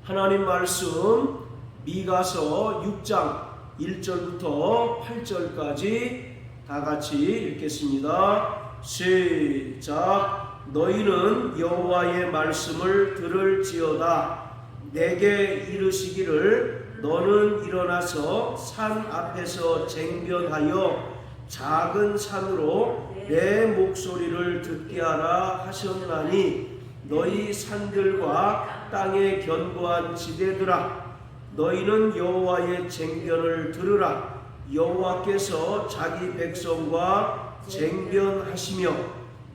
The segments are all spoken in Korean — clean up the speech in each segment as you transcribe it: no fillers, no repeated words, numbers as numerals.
하나님 말씀 미가서 6장 1절부터 8절까지 다 같이 읽겠습니다. 시작. 너희는 여호와의 말씀을 들을지어다. 내게 이르시기를 너는 일어나서 산 앞에서 쟁변하여 작은 산으로 내 목소리를 듣게 하라 하셨나니 너희 산들과 땅에 견고한 지대들아 너희는 여호와의 쟁변을 들으라. 여호와께서 자기 백성과 쟁변하시며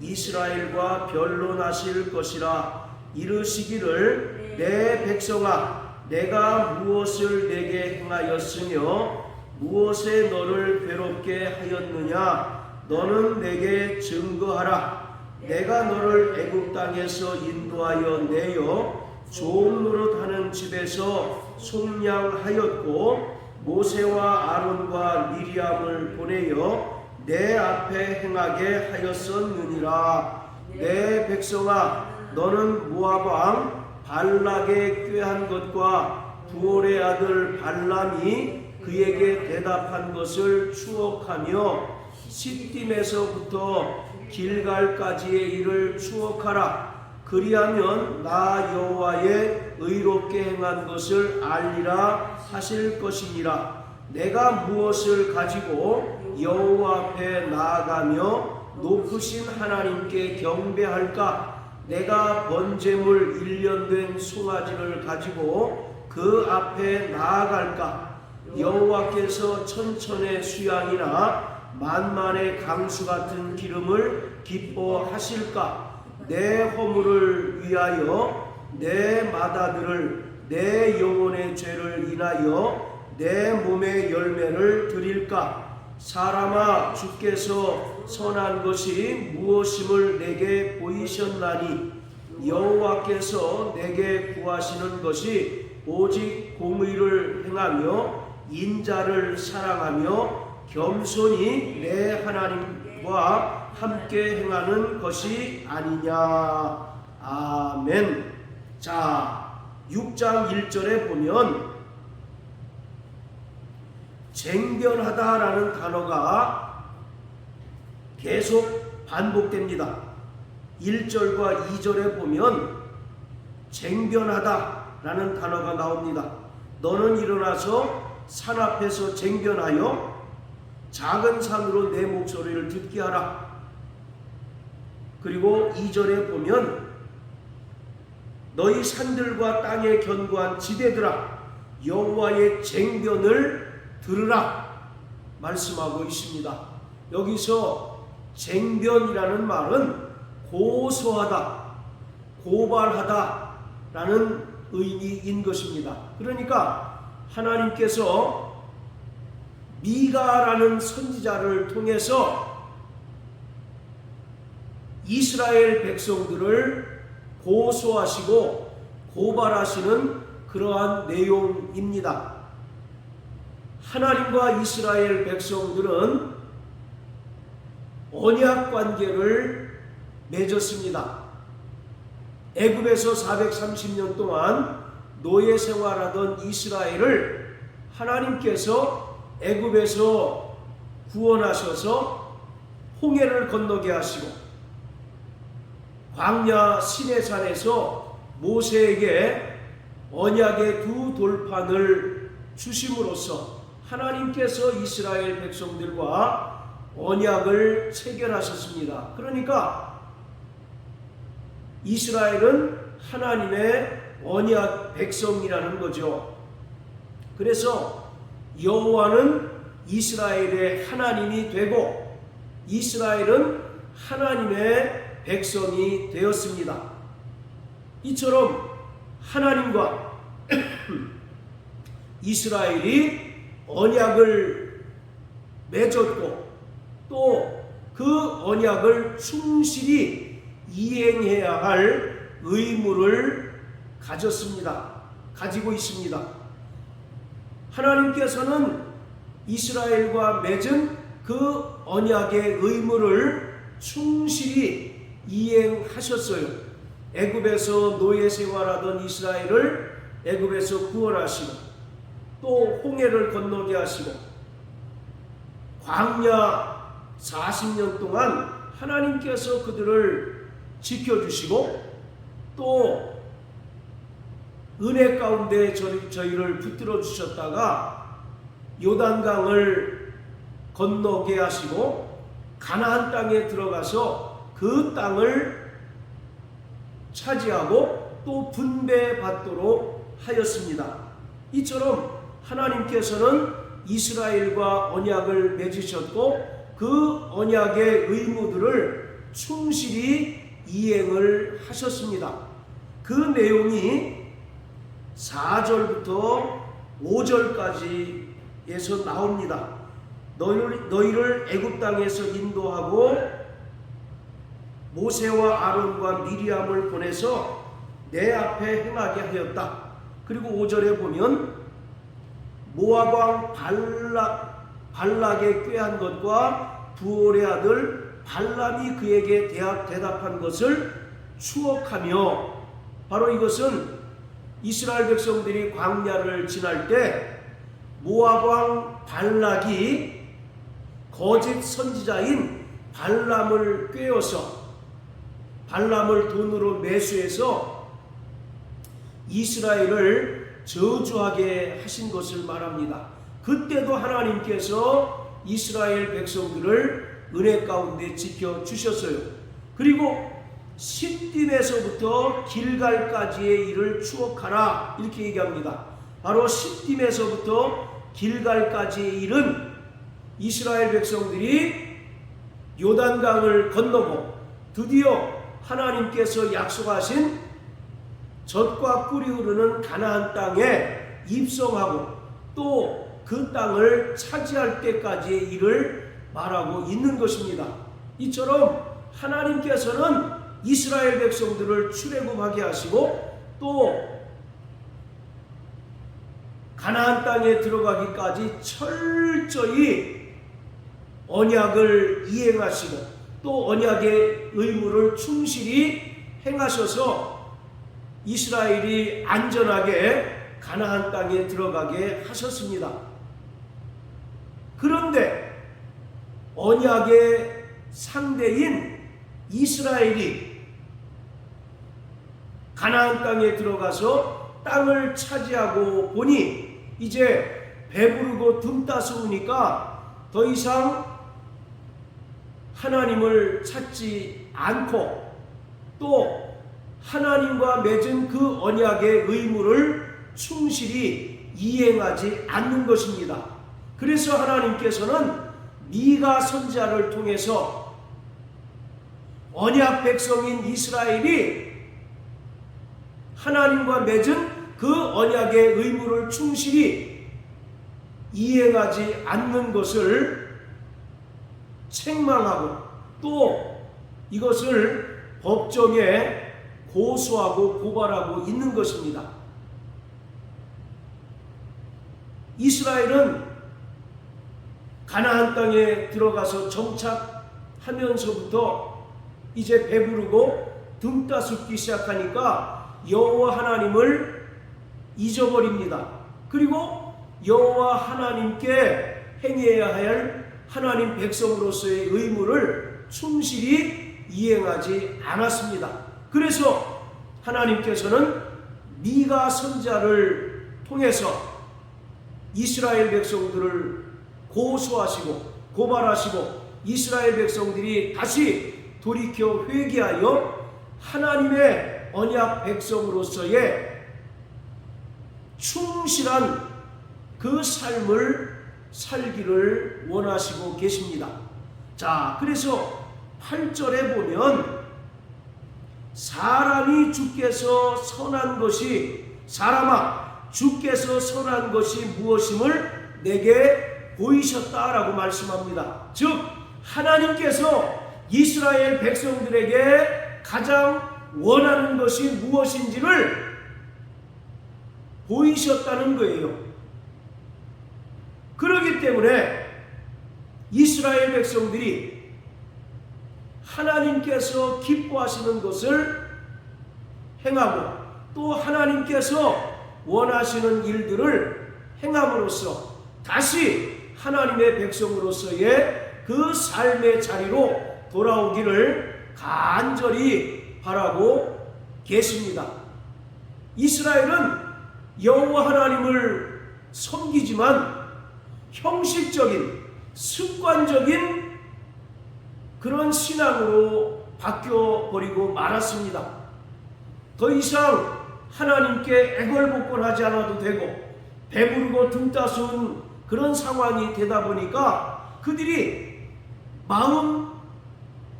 이스라엘과 변론하실 것이라. 이르시기를 내 백성아 내가 무엇을 내게 행하였으며 무엇에 너를 괴롭게 하였느냐. 너는 내게 증거하라. 내가 너를 애굽 땅에서 인도하여 내어 종 노릇하는 집에서 속량하였고 모세와 아론과 미리암을 보내어 내 앞에 행하게 하였었느니라. 내 백성아 너는 모압 왕 발락의 꾀한 것과 부올의 아들 발람이 그에게 대답한 것을 추억하며 시딤에서부터 길갈까지의 일을 추억하라. 그리하면 나 여호와의 의롭게 행한 것을 알리라 하실 것이니라. 내가 무엇을 가지고 여호와 앞에 나아가며 높으신 하나님께 경배할까? 내가 번제물 1년 된 송아지를 가지고 그 앞에 나아갈까? 여호와께서 천천의 수양이나 만만의 강수 같은 기름을 기뻐하실까? 내 허물을 위하여 내 마다들을 내 영혼의 죄를 인하여 내 몸의 열매를 드릴까? 사람아 주께서 선한 것이 무엇임을 내게 보이셨나니 여호와께서 내게 구하시는 것이 오직 공의를 행하며 인자를 사랑하며 겸손히 내 하나님과 함께 행하는 것이 아니냐. 아멘. 자, 6장 1절에 보면 쟁변하다라는 단어가 계속 반복됩니다. 1절과 2절에 보면 쟁변하다라는 단어가 나옵니다. 너는 일어나서 산 앞에서 쟁변하여 작은 산으로 내 목소리를 듣게 하라. 그리고 2절에 보면 너희 산들과 땅에 견고한 지대들아 여호와의 쟁변을 들으라 말씀하고 있습니다. 여기서 쟁변이라는 말은 고소하다, 고발하다 라는 의미인 것입니다. 그러니까 하나님께서 미가라는 선지자를 통해서 이스라엘 백성들을 고소하시고 고발하시는 그러한 내용입니다. 하나님과 이스라엘 백성들은 언약 관계를 맺었습니다. 애굽에서 430년 동안 노예 생활하던 이스라엘을 하나님께서 애굽에서 구원하셔서 홍해를 건너게 하시고 광야 시내산에서 모세에게 언약의 두 돌판을 주심으로써 하나님께서 이스라엘 백성들과 언약을 체결하셨습니다. 그러니까 이스라엘은 하나님의 언약 백성이라는 거죠. 그래서 여호와는 이스라엘의 하나님이 되고 이스라엘은 하나님의 백성이 되었습니다. 이처럼 하나님과 이스라엘이 언약을 맺었고 또 그 언약을 충실히 이행해야 할 의무를 가지고 있습니다. 하나님께서는 이스라엘과 맺은 그 언약의 의무를 충실히 이행하셨어요. 애굽에서 노예 생활하던 이스라엘을 애굽에서 구원하시고 또 홍해를 건너게 하시고 광야 40년 동안 하나님께서 그들을 지켜주시고 또 은혜 가운데 저희를 붙들어 주셨다가 요단강을 건너게 하시고 가나안 땅에 들어가서 그 땅을 차지하고 또 분배받도록 하였습니다. 이처럼 하나님께서는 이스라엘과 언약을 맺으셨고 그 언약의 의무들을 충실히 이행을 하셨습니다. 그 내용이 4절부터 5절까지에서 나옵니다. 너희를 애굽 땅에서 인도하고 모세와 아론과 미리암을 보내서 내 앞에 행하게 하였다. 그리고 5절에 보면 모압 왕 발락의 꾀한 것과 부올의 아들 발람이 그에게 대답한 것을 추억하며, 바로 이것은 이스라엘 백성들이 광야를 지날 때 모압 왕 발락이 거짓 선지자인 발람을 꾀어서 발람을 돈으로 매수해서 이스라엘을 저주하게 하신 것을 말합니다. 그때도 하나님께서 이스라엘 백성들을 은혜 가운데 지켜주셨어요. 그리고 시딤에서부터 길갈까지의 일을 추억하라 이렇게 얘기합니다. 바로 시딤에서부터 길갈까지의 일은 이스라엘 백성들이 요단강을 건너고 드디어 하나님께서 약속하신 젖과 꿀이 흐르는 가나안 땅에 입성하고 또 그 땅을 차지할 때까지의 일을 말하고 있는 것입니다. 이처럼 하나님께서는 이스라엘 백성들을 출애굽하게 하시고 또 가나안 땅에 들어가기까지 철저히 언약을 이행하시고 또 언약의 의무를 충실히 행하셔서 이스라엘이 안전하게 가나안 땅에 들어가게 하셨습니다. 그런데 언약의 상대인 이스라엘이 가나안 땅에 들어가서 땅을 차지하고 보니 이제 배부르고 등 따스우니까 더 이상 하나님을 찾지 않고 또 하나님과 맺은 그 언약의 의무를 충실히 이행하지 않는 것입니다. 그래서 하나님께서는 미가 선지자를 통해서 언약 백성인 이스라엘이 하나님과 맺은 그 언약의 의무를 충실히 이행하지 않는 것을 책망하고 또 이것을 법정에 고소하고 고발하고 있는 것입니다. 이스라엘은 가나안 땅에 들어가서 정착하면서부터 이제 배부르고 등 따숩기 시작하니까 여호와 하나님을 잊어버립니다. 그리고 여호와 하나님께 행해야 할 하나님 백성으로서의 의무를 충실히 이행하지 않았습니다. 그래서 하나님께서는 미가 선지자를 통해서 이스라엘 백성들을 고소하시고 고발하시고 이스라엘 백성들이 다시 돌이켜 회개하여 하나님의 언약 백성으로서의 충실한 그 삶을 살기를 원하시고 계십니다. 자, 그래서 8절에 보면 사람이 주께서 선한 것이 사람아 주께서 선한 것이 무엇임을 내게 보이셨다라고 말씀합니다. 즉 하나님께서 이스라엘 백성들에게 가장 원하는 것이 무엇인지를 보이셨다는 거예요. 그렇기 때문에 이스라엘 백성들이 하나님께서 기뻐하시는 것을 행하고 또 하나님께서 원하시는 일들을 행함으로써 다시 하나님의 백성으로서의 그 삶의 자리로 돌아오기를 간절히 바라고 계십니다. 이스라엘은 여호와 하나님을 섬기지만 형식적인 습관적인 그런 신앙으로 바뀌어버리고 말았습니다. 더 이상 하나님께 애걸복걸하지 않아도 되고 배부르고 등 따스운 그런 상황이 되다 보니까 그들이 마음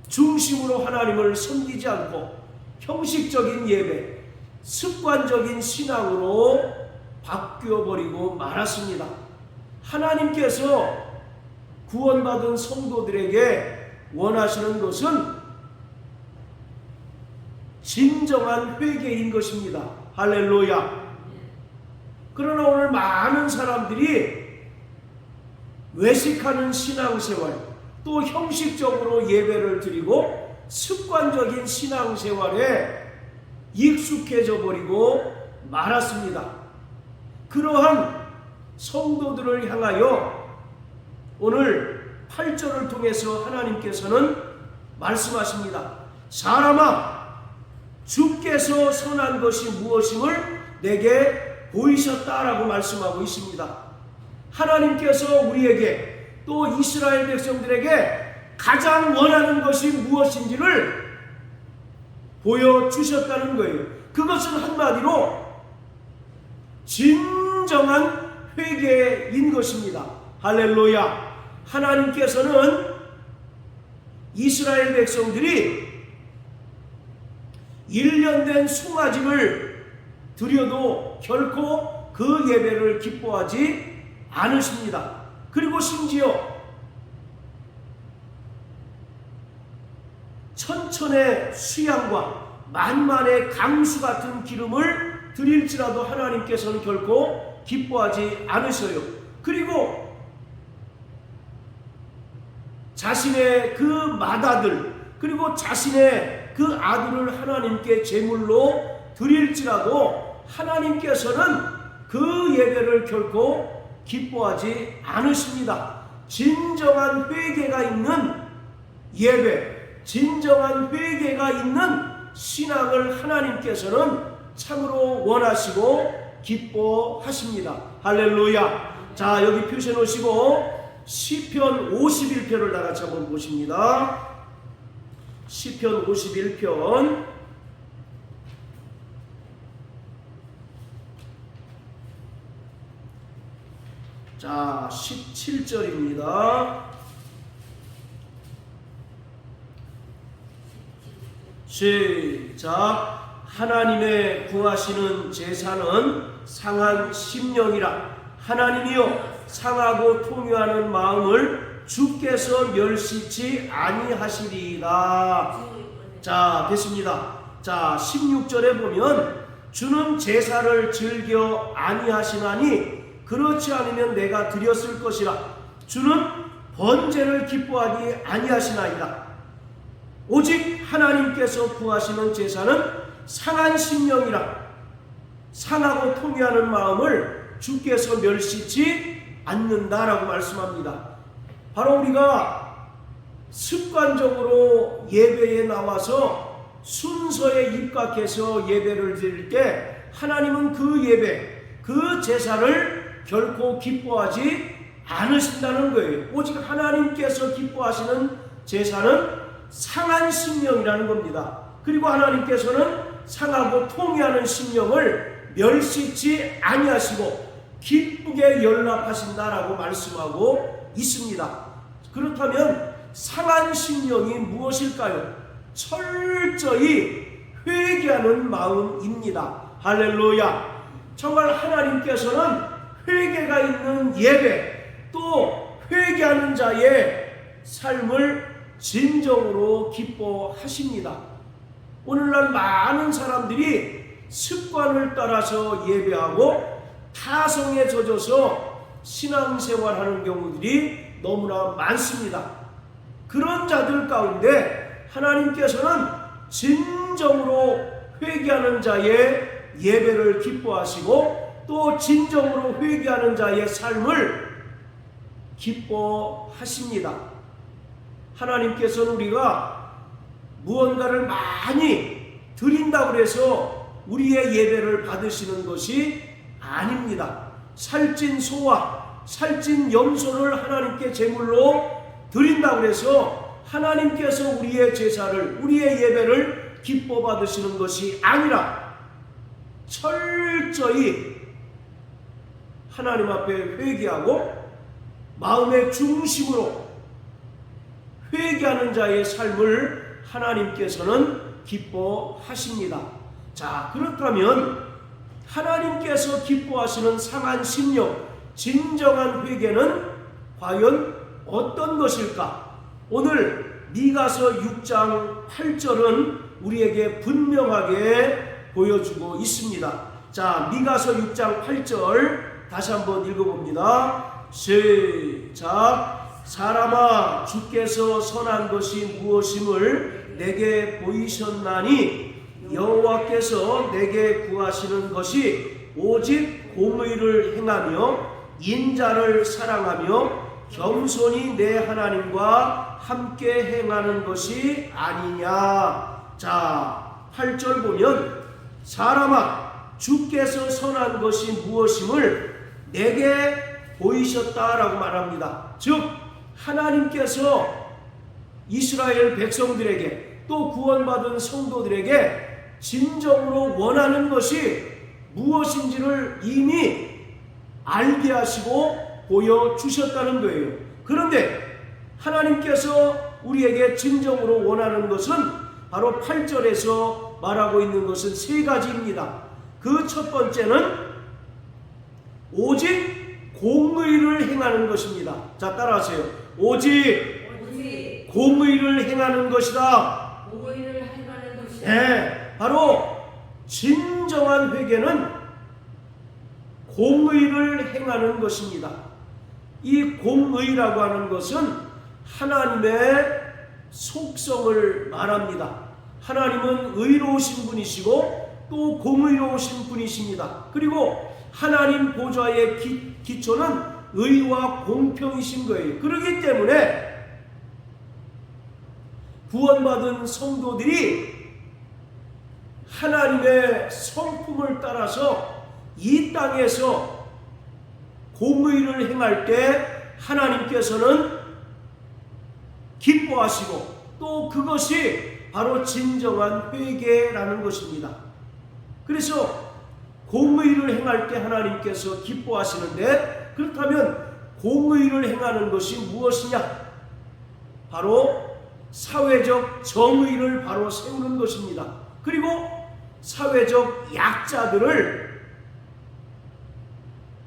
중심으로 하나님을 섬기지 않고 형식적인 예배, 습관적인 신앙으로 바뀌어버리고 말았습니다. 하나님께서 구원받은 성도들에게 원하시는 것은 진정한 회개인 것입니다. 할렐루야. 그러나 오늘 많은 사람들이 외식하는 신앙생활, 또 형식적으로 예배를 드리고 습관적인 신앙생활에 익숙해져 버리고 말았습니다. 그러한 성도들을 향하여 오늘 8절을 통해서 하나님께서는 말씀하십니다. 사람아, 주께서 선한 것이 무엇임을 내게 보이셨다라고 말씀하고 있습니다. 하나님께서 우리에게 또 이스라엘 백성들에게 가장 원하는 것이 무엇인지를 보여주셨다는 거예요. 그것은 한마디로 진정한 회개인 것입니다. 할렐루야. 하나님께서는 이스라엘 백성들이 1년 된 송아지를 드려도 결코 그 예배를 기뻐하지 않으십니다. 그리고 심지어 천천의 수양과 만만의 강수 같은 기름을 드릴지라도 하나님께서는 결코 기뻐하지 않으셔요. 그리고 자신의 그 맏아들, 그리고 자신의 그 아들을 하나님께 제물로 드릴지라도 하나님께서는 그 예배를 결코 기뻐하지 않으십니다. 진정한 회개가 있는 예배, 진정한 회개가 있는 신앙을 하나님께서는 참으로 원하시고 기뻐하십니다. 할렐루야. 자, 여기 표시해 놓으시고 시편 51편을 다 같이 한번 보십니다. 시편 51편 자 17절입니다. 시작. 하나님의 구하시는 제사는 상한 심령이라. 하나님이여, 상하고 통유하는 마음을 주께서 멸시치 아니하시리이다. 자, 됐습니다. 자, 16절에 보면 주는 제사를 즐겨 아니하시나니 그렇지 않으면 내가 드렸을 것이라. 주는 번제를 기뻐하지 아니하시나이다. 오직 하나님께서 구하시는 제사는 상한 심령이라. 상하고 통회하는 마음을 주께서 멸시치 않는다라고 말씀합니다. 바로 우리가 습관적으로 예배에 나와서 순서에 입각해서 예배를 드릴 때 하나님은 그 예배, 그 제사를 결코 기뻐하지 않으신다는 거예요. 오직 하나님께서 기뻐하시는 제사는 상한 심령이라는 겁니다. 그리고 하나님께서는 상하고 통회하는 심령을 멸시치 아니하시고 기쁘게 연락하신다라고 말씀하고 있습니다. 그렇다면 상한 심령이 무엇일까요? 철저히 회개하는 마음입니다. 할렐루야. 정말 하나님께서는 회개가 있는 예배, 또 회개하는 자의 삶을 진정으로 기뻐하십니다. 오늘날 많은 사람들이 습관을 따라서 예배하고 타성에 젖어서 신앙생활하는 경우들이 너무나 많습니다. 그런 자들 가운데 하나님께서는 진정으로 회개하는 자의 예배를 기뻐하시고 또 진정으로 회개하는 자의 삶을 기뻐하십니다. 하나님께서는 우리가 무언가를 많이 드린다고 해서 우리의 예배를 받으시는 것이 아닙니다. 살찐 소와 살찐 염소를 하나님께 제물로 드린다고 해서 하나님께서 우리의 제사를, 우리의 예배를 기뻐 받으시는 것이 아니라 철저히 하나님 앞에 회개하고 마음의 중심으로 회개하는 자의 삶을 하나님께서는 기뻐하십니다. 자, 그렇다면 하나님께서 기뻐하시는 상한 심령, 진정한 회개는 과연 어떤 것일까? 오늘 미가서 6장 8절은 우리에게 분명하게 보여주고 있습니다. 자, 미가서 6장 8절 다시 한번 읽어봅니다. 시작. 사람아, 주께서 선한 것이 무엇임을 내게 보이셨나니 여호와께서 내게 구하시는 것이 오직 공의를 행하며 인자를 사랑하며 겸손히 내 하나님과 함께 행하는 것이 아니냐. 자, 8절 보면 사람아, 주께서 선한 것이 무엇임을 내게 보이셨다라고 말합니다. 즉 하나님께서 이스라엘 백성들에게 또 구원받은 성도들에게 진정으로 원하는 것이 무엇인지를 이미 알게 하시고 보여주셨다는 거예요. 그런데 하나님께서 우리에게 진정으로 원하는 것은 바로 8절에서 말하고 있는 것은 세 가지입니다. 그 첫 번째는 오직 공의를 행하는 것입니다. 자, 따라하세요. 오직 공의를 행하는 것이다. 공의를 행하는 것이다. 네, 바로 진정한 회개는 공의를 행하는 것입니다. 이 공의라고 하는 것은 하나님의 속성을 말합니다. 하나님은 의로우신 분이시고 또 공의로우신 분이십니다. 그리고 하나님 보좌의 기초는 의와 공평이신 거예요. 그렇기 때문에 구원받은 성도들이 하나님의 성품을 따라서 이 땅에서 공의를 행할 때 하나님께서는 기뻐하시고 또 그것이 바로 진정한 회개라는 것입니다. 그래서 공의를 행할 때 하나님께서 기뻐하시는데, 그렇다면 공의를 행하는 것이 무엇이냐? 바로 사회적 정의를 바로 세우는 것입니다. 그리고 사회적 약자들을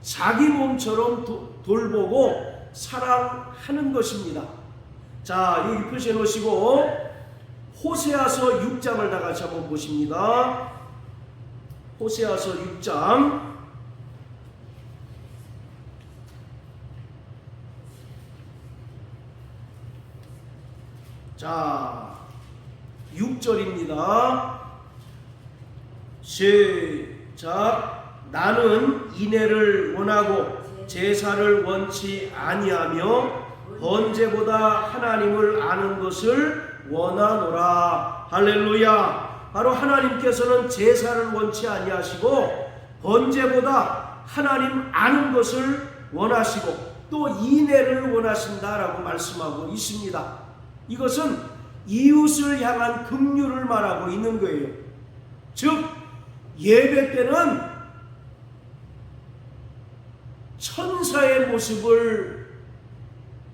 자기 몸처럼 돌보고 사랑하는 것입니다. 자, 여기 표시해 놓으시고 호세아서 6장을 다 같이 한번 보십니다. 호세아서 6장 자, 6절입니다. 시작. 나는 인애를 원하고 제사를 원치 아니하며 번제보다 하나님을 아는 것을 원하노라. 할렐루야. 바로 하나님께서는 제사를 원치 아니하시고 번제보다 하나님 아는 것을 원하시고 또 인애를 원하신다라고 말씀하고 있습니다. 이것은 이웃을 향한 긍휼을 말하고 있는 거예요. 즉 예배 때는 천사의 모습을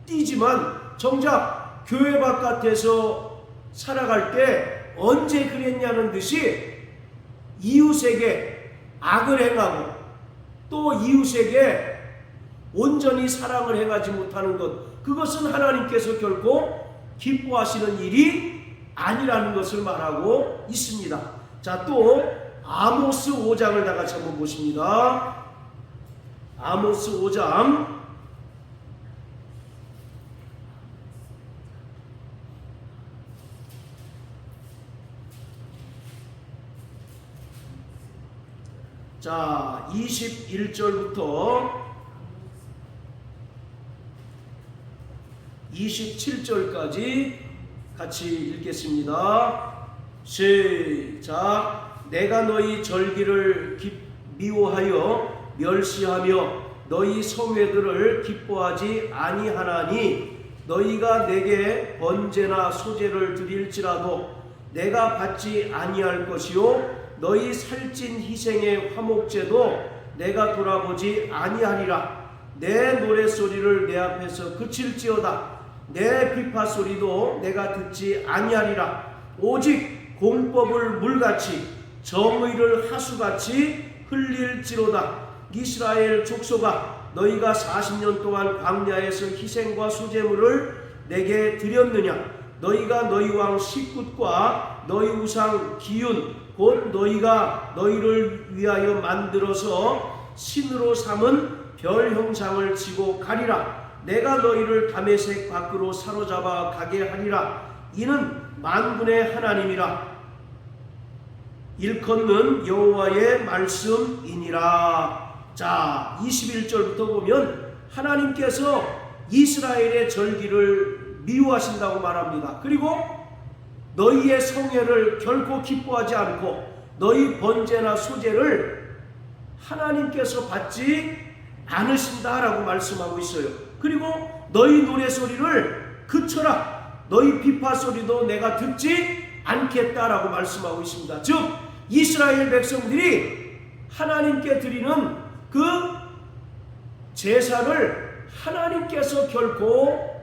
띠지만 정작 교회 바깥에서 살아갈 때 언제 그랬냐는 듯이 이웃에게 악을 행하고 또 이웃에게 온전히 사랑을 행하지 못하는 것, 그것은 하나님께서 결코 기뻐하시는 일이 아니라는 것을 말하고 있습니다. 자, 또 아모스 5장을 다 같이 한번 보십니다. 아모스 5장 자, 21절부터 27절까지 같이 읽겠습니다. 시작. 내가 너희 절기를 미워하여 멸시하며 너희 성회들을 기뻐하지 아니하나니 너희가 내게 번제나 소제를 드릴지라도 내가 받지 아니할 것이요 너희 살찐 희생의 화목제도 내가 돌아보지 아니하리라. 내 노랫소리를 내 앞에서 그칠지어다. 내 비파소리도 내가 듣지 아니하리라. 오직 공법을 물같이 정의를 하수같이 흘릴지로다. 이스라엘 족속아, 너희가 40년 동안 광야에서 희생과 소제물을 내게 드렸느냐? 너희가 너희 왕 시굿과 너희 우상 기욤 곧 너희가 너희를 위하여 만들어서 신으로 삼은 별 형상을 지고 가리라. 내가 너희를 다메섹 밖으로 사로잡아 가게 하리라. 이는 만군의 하나님이라. 일컫는 여호와의 말씀이니라. 자, 21절부터 보면 하나님께서 이스라엘의 절기를 미워하신다고 말합니다. 그리고 너희의 성회를 결코 기뻐하지 않고 너희 번제나 소제를 하나님께서 받지 않으신다라고 말씀하고 있어요. 그리고 너희 노래소리를 그쳐라. 너희 비파소리도 내가 듣지 않겠다라고 말씀하고 있습니다. 즉 이스라엘 백성들이 하나님께 드리는 그 제사를 하나님께서 결코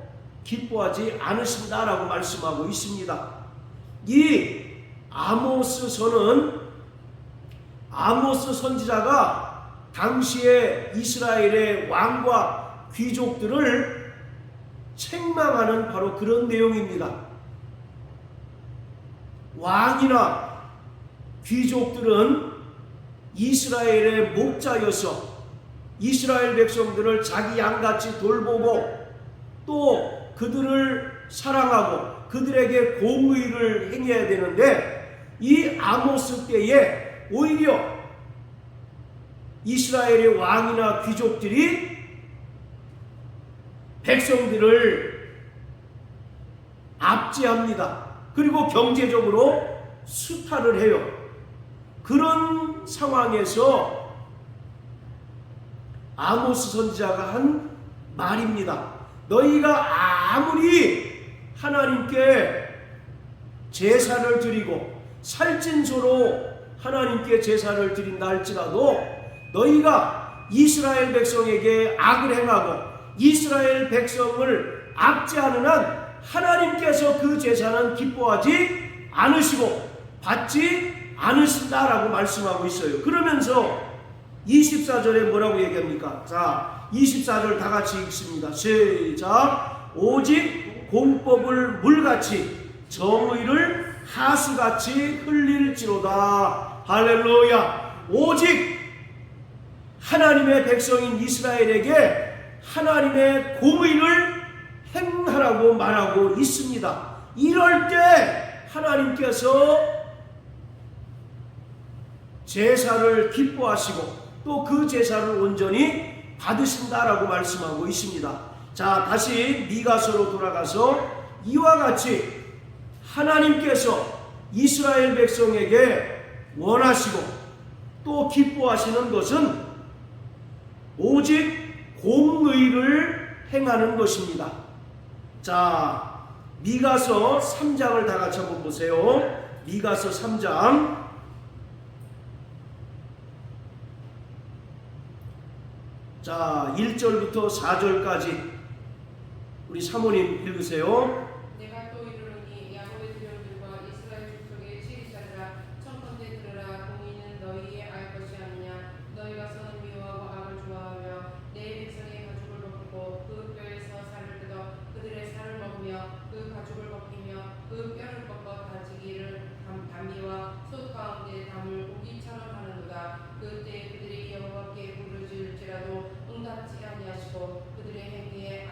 기뻐하지 않으신다라고 말씀하고 있습니다. 이 아모스서는 아모스 선지자가 당시에 이스라엘의 왕과 귀족들을 책망하는 바로 그런 내용입니다. 왕이나 귀족들은 이스라엘의 목자여서 이스라엘 백성들을 자기 양같이 돌보고 또 그들을 사랑하고 그들에게 공의를 행해야 되는데 이 아모스 때에 오히려 이스라엘의 왕이나 귀족들이 백성들을 압제합니다. 그리고 경제적으로 수탈을 해요. 그런 상황에서 아모스 선지자가 한 말입니다. 너희가 아무리 하나님께 제사를 드리고 살찐소로 하나님께 제사를 드린다 할지라도 너희가 이스라엘 백성에게 악을 행하고 이스라엘 백성을 압제하는 한 하나님께서 그 제사는 기뻐하지 않으시고 받지 않으신다라고 말씀하고 있어요. 그러면서 24절에 뭐라고 얘기합니까? 자, 24절 다 같이 읽습니다. 시작. 오직 공법을 물같이 정의를 하수같이 흘릴지로다. 할렐루야. 오직 하나님의 백성인 이스라엘에게 하나님의 공의를 행하라고 말하고 있습니다. 이럴 때 하나님께서 제사를 기뻐하시고 또 그 제사를 온전히 받으신다라고 말씀하고 있습니다. 자, 다시 미가서로 돌아가서 이와 같이 하나님께서 이스라엘 백성에게 원하시고 또 기뻐하시는 것은 오직 공의를 행하는 것입니다. 자, 미가서 3장을 다 같이 한번 보세요. 미가서 3장 자, 1절부터 4절까지 우리 사모님 읽으세요. 내가 또 이르노니 야곱의 두령들과 이스라엘 족속의 시리자들아 첫 번째 들으라. 공의는 너희의 알 것이 아니냐. 너희가 선을 미워하고 악을 좋아하며 내 백성의 가죽을 벗기고 그 뼈에서 살을 뜯어 그들의 살을 먹으며 그 가죽을 벗기며 그 뼈를 꺾어 다지기를 담미와 솥 가운데 담을 고기처럼 하는도다. 그때 그들이 여호와께 부르짖을지라도 응답지 아니하시고 그들의 행위에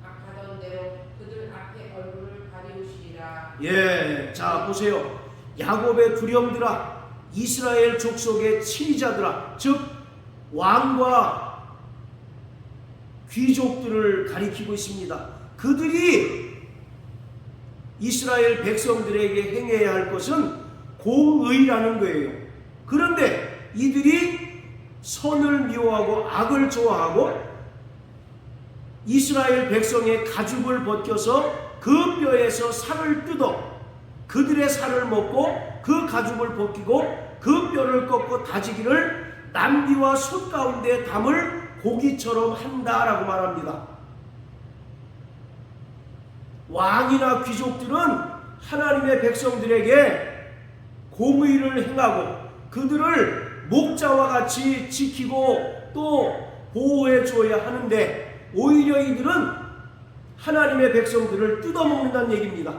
악하던 대로 그들 앞에 얼굴을 가리우시리라. 예, 자 보세요. 야곱의 두령들아, 이스라엘 족속의 치리자들아, 즉 왕과 귀족들을 가리키고 있습니다. 그들이 이스라엘 백성들에게 행해야 할 것은 공의라는 거예요. 그런데 이들이 선을 미워하고 악을 좋아하고 이스라엘 백성의 가죽을 벗겨서 그 뼈에서 살을 뜯어 그들의 살을 먹고 그 가죽을 벗기고 그 뼈를 꺾고 다지기를 남비와 솥 가운데 담을 고기처럼 한다라고 말합니다. 왕이나 귀족들은 하나님의 백성들에게 공의를 행하고 그들을 목자와 같이 지키고 또 보호해 줘야 하는데 오히려 이들은 하나님의 백성들을 뜯어먹는다는 얘기입니다.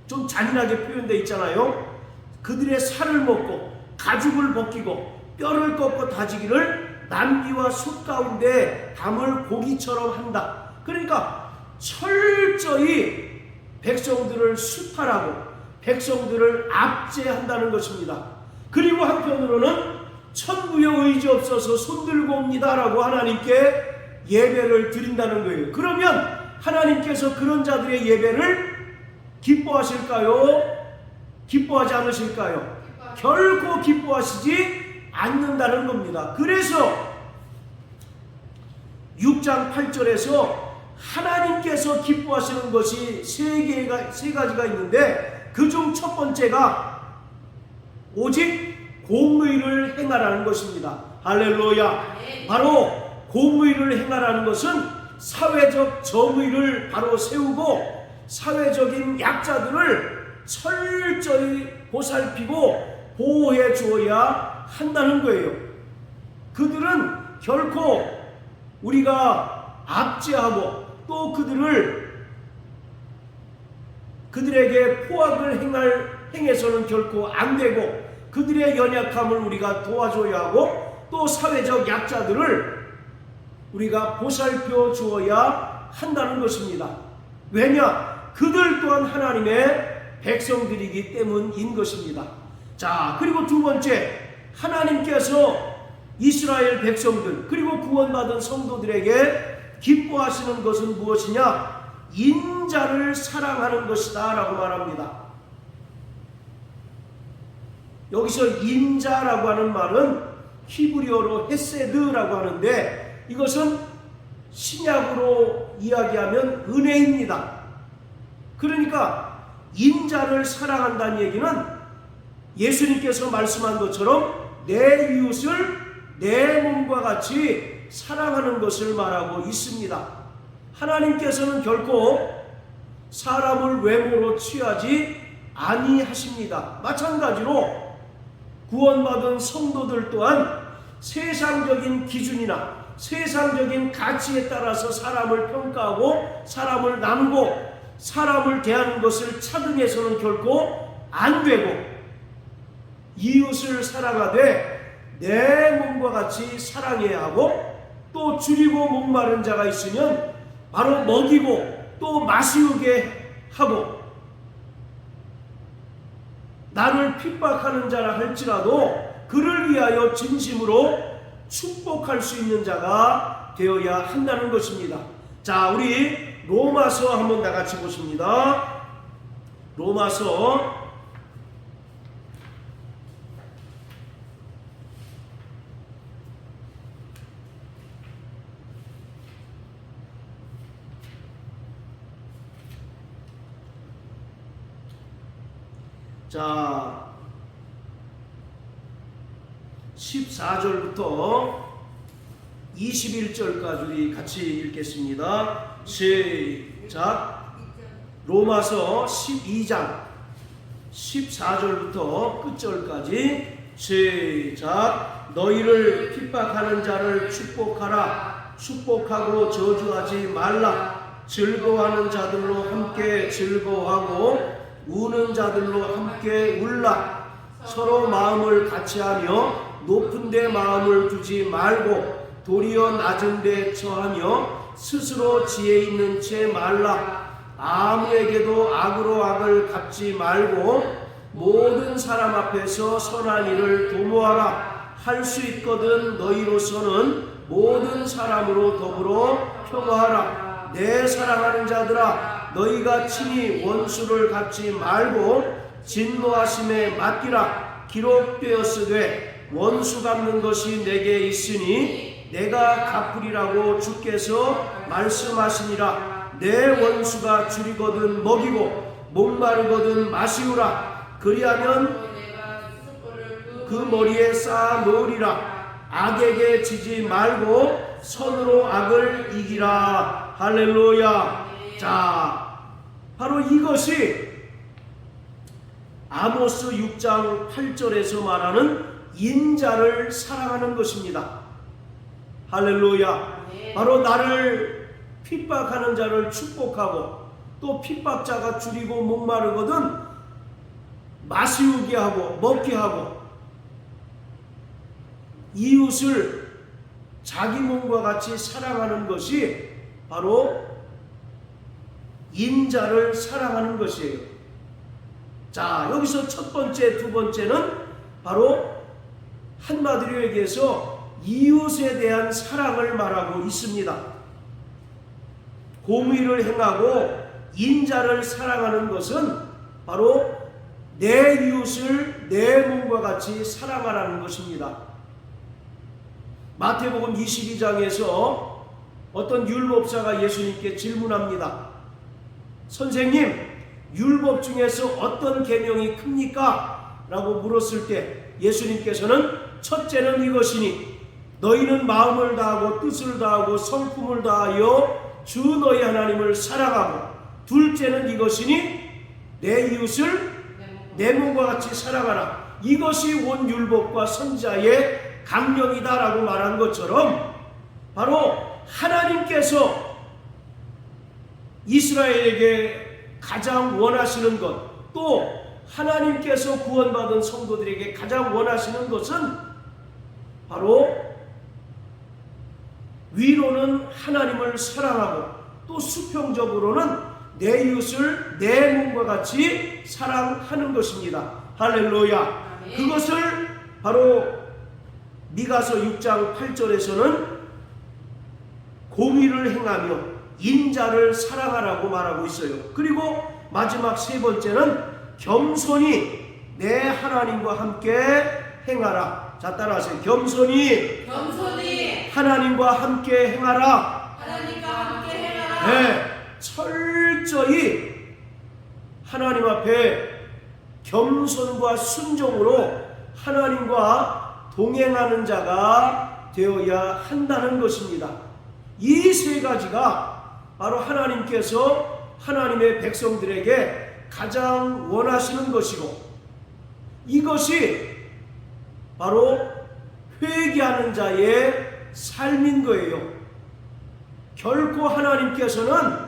좀 잔인하게 표현되어 있잖아요. 그들의 살을 먹고 가죽을 벗기고 뼈를 꺾고 다지기를 남비와 솥 가운데 담을 고기처럼 한다. 그러니까 철저히 백성들을 수탈하고 백성들을 압제한다는 것입니다. 그리고 한편으로는 천부여 의지 없어서 손들고 옵니다라고 하나님께 예배를 드린다는 거예요. 그러면 하나님께서 그런 자들의 예배를 기뻐하실까요? 기뻐하지 않으실까요? 결코 기뻐하시지 않는다는 겁니다. 그래서 6장 8절에서 하나님께서 기뻐하시는 것이 세 가지가 있는데 그중 첫 번째가 오직 공의를 행하라는 것입니다. 할렐루야. 바로 공의를 행하라는 것은 사회적 정의를 바로 세우고 사회적인 약자들을 철저히 보살피고 보호해 주어야 한다는 거예요. 그들은 결코 우리가 압제하고 또 그들에게 포악을 행해서는 결코 안 되고 그들의 연약함을 우리가 도와줘야 하고 또 사회적 약자들을 우리가 보살펴 주어야 한다는 것입니다. 왜냐? 그들 또한 하나님의 백성들이기 때문인 것입니다. 자, 그리고 두 번째, 하나님께서 이스라엘 백성들 그리고 구원받은 성도들에게 기뻐하시는 것은 무엇이냐? 인자를 사랑하는 것이다 라고 말합니다. 여기서 인자라고 하는 말은 히브리어로 헤세드라고 하는데 이것은 신약으로 이야기하면 은혜입니다. 그러니까 인자를 사랑한다는 얘기는 예수님께서 말씀한 것처럼 내 이웃을 내 몸과 같이 사랑하는 것을 말하고 있습니다. 하나님께서는 결코 사람을 외모로 취하지 아니하십니다. 마찬가지로 구원받은 성도들 또한 세상적인 기준이나 세상적인 가치에 따라서 사람을 평가하고 사람을 나누고 사람을 대하는 것을 차등해서는 결코 안 되고 이웃을 사랑하되 내 몸과 같이 사랑해야 하고 또 줄이고 목마른 자가 있으면 바로 먹이고 또 마시우게 하고 나를 핍박하는 자라 할지라도 그를 위하여 진심으로 축복할 수 있는 자가 되어야 한다는 것입니다. 자, 우리 로마서 한번 다 같이 보십니다. 로마서 14절부터 21절까지 우리 같이 읽겠습니다. 시작. 로마서 12장 14절부터 끝절까지 시작. 너희를 핍박하는 자를 축복하라. 축복하고 저주하지 말라. 즐거워하는 자들로 함께 즐거워하고 우는 자들로 함께 울라. 서로 마음을 같이하며 높은 데 마음을 두지 말고 도리어 낮은 데 처하며 스스로 지혜 있는 채 말라. 아무에게도 악으로 악을 갚지 말고 모든 사람 앞에서 선한 일을 도모하라. 할 수 있거든 너희로서는 모든 사람으로 더불어 평화하라. 내 사랑하는 자들아, 너희가 친히 원수를 갚지 말고 진노하심에 맡기라. 기록되었으되 원수 갚는 것이 내게 있으니 내가 갚으리라고 주께서 말씀하시니라. 내 원수가 줄이거든 먹이고 목마르거든 마시우라. 그리하면 그 머리에 쌓아 놓으리라. 악에게 지지 말고 선으로 악을 이기라. 할렐루야. 자, 바로 이것이 아모스 6장 8절에서 말하는 인자를 사랑하는 것입니다. 할렐루야. 바로 나를 핍박하는 자를 축복하고 또 핍박자가 줄이고 목마르거든 마시우게 하고 먹게 하고 이웃을 자기 몸과 같이 사랑하는 것이 바로 인자를 사랑하는 것이에요. 자, 여기서 첫 번째, 두 번째는 바로 한마디로 얘기해서 이웃에 대한 사랑을 말하고 있습니다. 공의를 행하고 인자를 사랑하는 것은 바로 내 이웃을 내 몸과 같이 사랑하라는 것입니다. 마태복음 22장에서 어떤 율법사가 예수님께 질문합니다. 선생님, 율법 중에서 어떤 계명이 큽니까? 라고 물었을 때 예수님께서는 첫째는 이것이니 너희는 마음을 다하고 뜻을 다하고 성품을 다하여 주 너희 하나님을 사랑하고, 둘째는 이것이니 내 이웃을 내 몸과 같이 사랑하라. 이것이 온 율법과 선지자의 강령이다라고 말한 것처럼 바로 하나님께서 이스라엘에게 가장 원하시는 것, 또 하나님께서 구원받은 성도들에게 가장 원하시는 것은 바로 위로는 하나님을 사랑하고 또 수평적으로는 내 이웃을 내 몸과 같이 사랑하는 것입니다. 할렐루야. 그것을 바로 미가서 6장 8절에서는 공의를 행하며 인자를 사랑하라고 말하고 있어요. 그리고 마지막 세 번째는 겸손히 내 하나님과 함께 행하라. 자, 따라하세요. 겸손히 하나님과 함께 행하라. 네, 철저히 하나님 앞에 겸손과 순종으로 하나님과 동행하는 자가 되어야 한다는 것입니다. 이 세 가지가 바로 하나님께서 하나님의 백성들에게 가장 원하시는 것이고, 이것이 바로 회개하는 자의 삶인 거예요. 결코 하나님께서는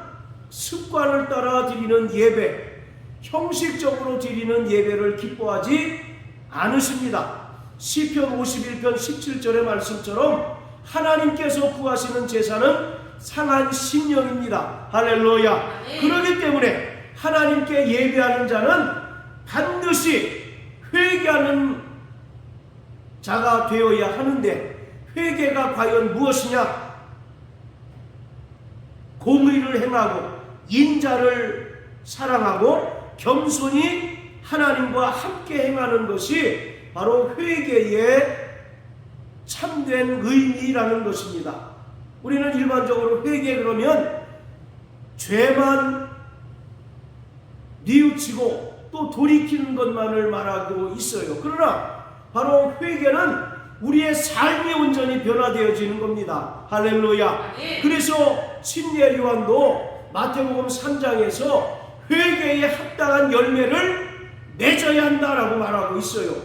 습관을 따라 드리는 예배, 형식적으로 드리는 예배를 기뻐하지 않으십니다. 시편 51편 17절의 말씀처럼 하나님께서 구하시는 제사는 상한 심령입니다. 할렐루야. 그렇기 때문에 하나님께 예배하는 자는 반드시 회개하는 자가 되어야 하는데, 회개가 과연 무엇이냐? 공의를 행하고 인자를 사랑하고 겸손히 하나님과 함께 행하는 것이 바로 회개의 참된 의미라는 것입니다. 우리는 일반적으로 회개 그러면 죄만 뉘우치고 또 돌이키는 것만을 말하고 있어요. 그러나 바로 회개는 우리의 삶이 온전히 변화되어지는 겁니다. 할렐루야. 그래서 침례 요한도 마태복음 3장에서 회개에 합당한 열매를 맺어야 한다라고 말하고 있어요.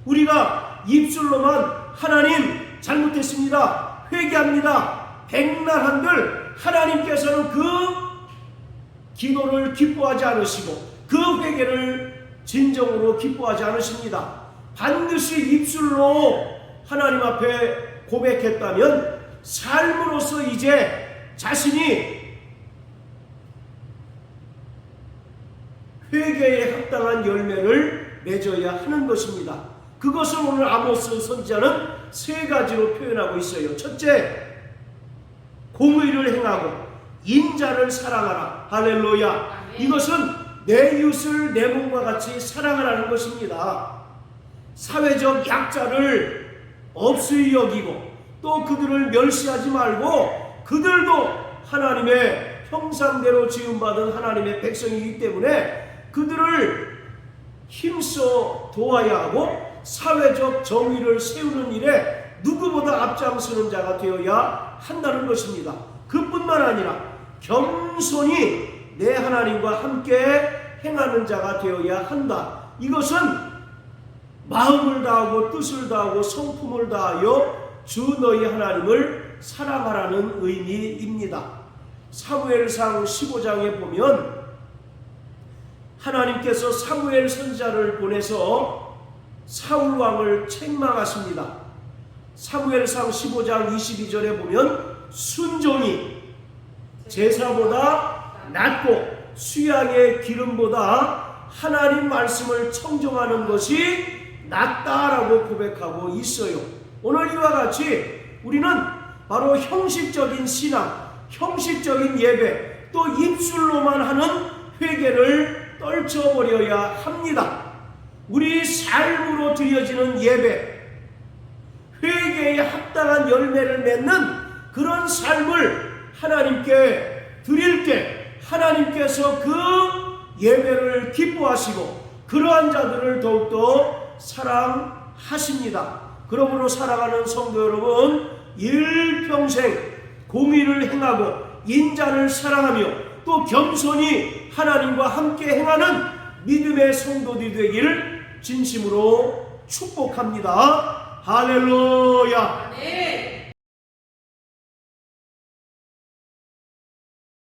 우리가 입술로만 하나님 잘못했습니다, 회개합니다, 백날 한들 하나님께서는 그 기도를 기뻐하지 않으시고 그 회개를 진정으로 기뻐하지 않으십니다. 반드시 입술로 하나님 앞에 고백했다면 삶으로서 이제 자신이 회개에 합당한 열매를 맺어야 하는 것입니다. 그것을 오늘 아모스 선지자는 세 가지로 표현하고 있어요. 첫째, 공의를 행하고 인자를 사랑하라. 할렐루야. 아멘. 이것은 내 이웃을 내 몸과 같이 사랑하라는 것입니다. 사회적 약자를 없이 여기고 또 그들을 멸시하지 말고, 그들도 하나님의 형상대로 지음받은 하나님의 백성이기 때문에 그들을 힘써 도와야 하고, 사회적 정의를 세우는 일에 누구보다 앞장서는 자가 되어야 한다는 것입니다. 그뿐만 아니라 겸손히 내 하나님과 함께 행하는 자가 되어야 한다. 이것은 마음을 다하고 뜻을 다하고 성품을 다하여 주 너희 하나님을 사랑하라는 의미입니다. 사무엘상 15장에 보면 하나님께서 사무엘 선지자를 보내서 사울 왕을 책망하십니다. 사무엘상 15장 22절에 보면 순종이 제사보다 낫고 수양의 기름보다 하나님 말씀을 청종하는 것이 낫다라고 고백하고 있어요. 오늘 이와 같이 우리는 바로 형식적인 신앙, 형식적인 예배, 또 입술로만 하는 회개를 떨쳐버려야 합니다. 우리 삶으로 드려지는 예배, 회개에 합당한 열매를 맺는 그런 삶을 하나님께 드릴 때 하나님께서 그 예배를 기뻐하시고 그러한 자들을 더욱더 사랑하십니다. 그러므로 사랑하는 성도 여러분, 일평생 공의를 행하고 인자를 사랑하며 또 겸손히 하나님과 함께 행하는 믿음의 성도들이 되기를 진심으로 축복합니다. 할렐루야. 네.